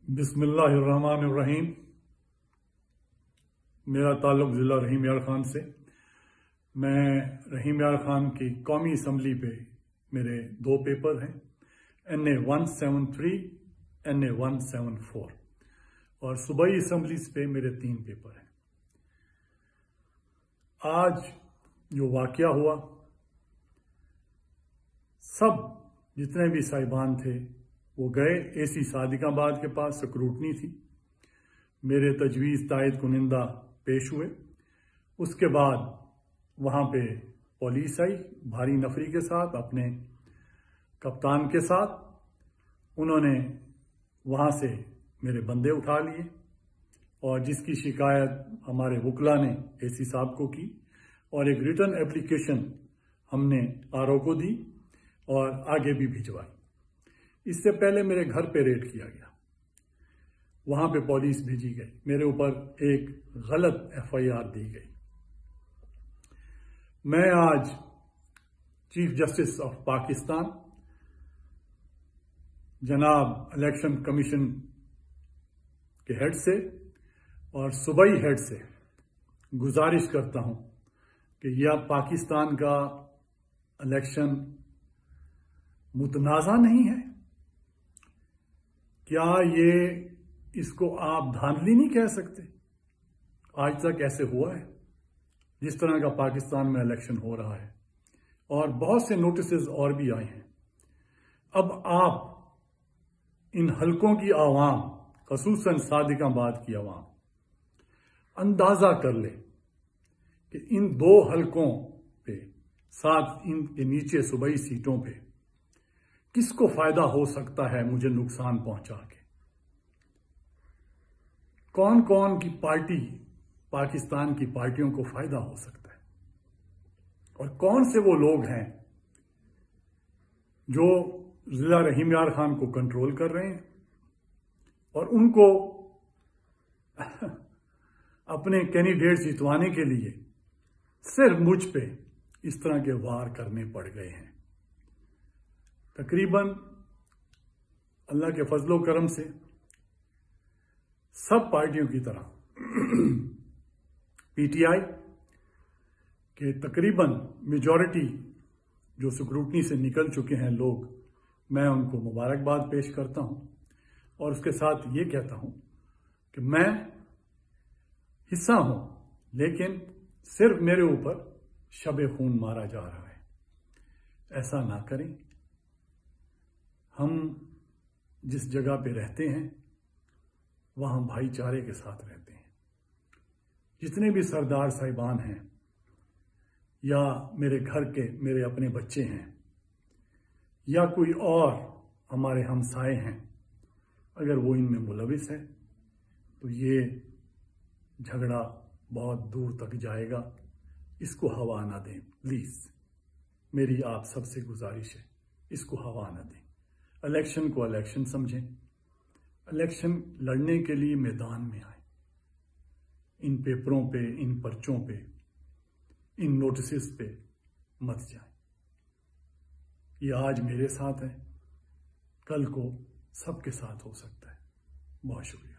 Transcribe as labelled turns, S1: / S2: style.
S1: बिस्मिल्लाहिर्रहमानिर्रहीम। मेरा ताल्लुक ज़िला रहीम यार खान से। मैं रहीम यार खान की कौमी असम्बली पे मेरे 2 पेपर हैं, NA 173, NA 174, और सूबाई असम्बलीज पे मेरे 3 पेपर हैं। आज जो वाक़या हुआ, सब जितने भी साहिबान थे वो गए AC सादिकाबाद के पास, स्क्रूटनी थी। मेरे तजवीज़ तायद कुनिंदा पेश हुए। उसके बाद वहाँ पे पुलिस आई भारी नफरी के साथ, अपने कप्तान के साथ। उन्होंने वहाँ से मेरे बंदे उठा लिए और जिसकी शिकायत हमारे वकला ने AC साहब को की और एक रिटन एप्लीकेशन हमने RO को दी और आगे भी भिजवाई। इससे पहले मेरे घर पे रेड किया गया, वहां पे पुलिस भेजी गई, मेरे ऊपर एक गलत FIR दी गई। मैं आज चीफ जस्टिस ऑफ पाकिस्तान जनाब इलेक्शन कमीशन के हेड से और सूबाई हेड से गुजारिश करता हूं कि यह पाकिस्तान का इलेक्शन मुतनाज़ा नहीं है। क्या ये इसको आप धांधली नहीं कह सकते? आज तक ऐसे हुआ है जिस तरह का पाकिस्तान में इलेक्शन हो रहा है, और बहुत से नोटिसेस और भी आए हैं। अब आप इन हलकों की आवाम, खसूसन सादिकाबाद की आवाम, अंदाजा कर ले कि इन 2 हलकों पे, साथ इनके नीचे सूबाई सीटों पे किसको फायदा हो सकता है मुझे नुकसान पहुंचा के। कौन कौन की पार्टी, पाकिस्तान की पार्टियों को फायदा हो सकता है, और कौन से वो लोग हैं जो जिला रहीम यार खान को कंट्रोल कर रहे हैं और उनको अपने कैंडिडेट जितवाने के लिए सिर्फ मुझ पे इस तरह के वार करने पड़ गए हैं। तकरीबन अल्लाह के फजलो करम से सब पार्टियों की तरह PTI के तकरीबन मेजॉरिटी जो स्क्रूटनी से निकल चुके हैं लोग, मैं उनको मुबारकबाद पेश करता हूं और उसके साथ ये कहता हूं कि मैं हिस्सा हूं, लेकिन सिर्फ मेरे ऊपर शबे खून मारा जा रहा है। ऐसा ना करें। हम जिस जगह पे रहते हैं वहां भाईचारे के साथ रहते हैं। जितने भी सरदार साहिबान हैं या मेरे घर के मेरे अपने बच्चे हैं या कोई और हमारे हमसाए हैं, अगर वो इनमें मुलविस है तो ये झगड़ा बहुत दूर तक जाएगा। इसको हवा ना दें प्लीज, मेरी आप सबसे गुजारिश है, इसको हवा ना दें। इलेक्शन को इलेक्शन समझें, इलेक्शन लड़ने के लिए मैदान में आए। इन पेपरों पे, इन पर्चों पे, इन नोटिसेस पे मत जाएं। ये आज मेरे साथ है, कल को सबके साथ हो सकता है। बहुत शुक्रिया।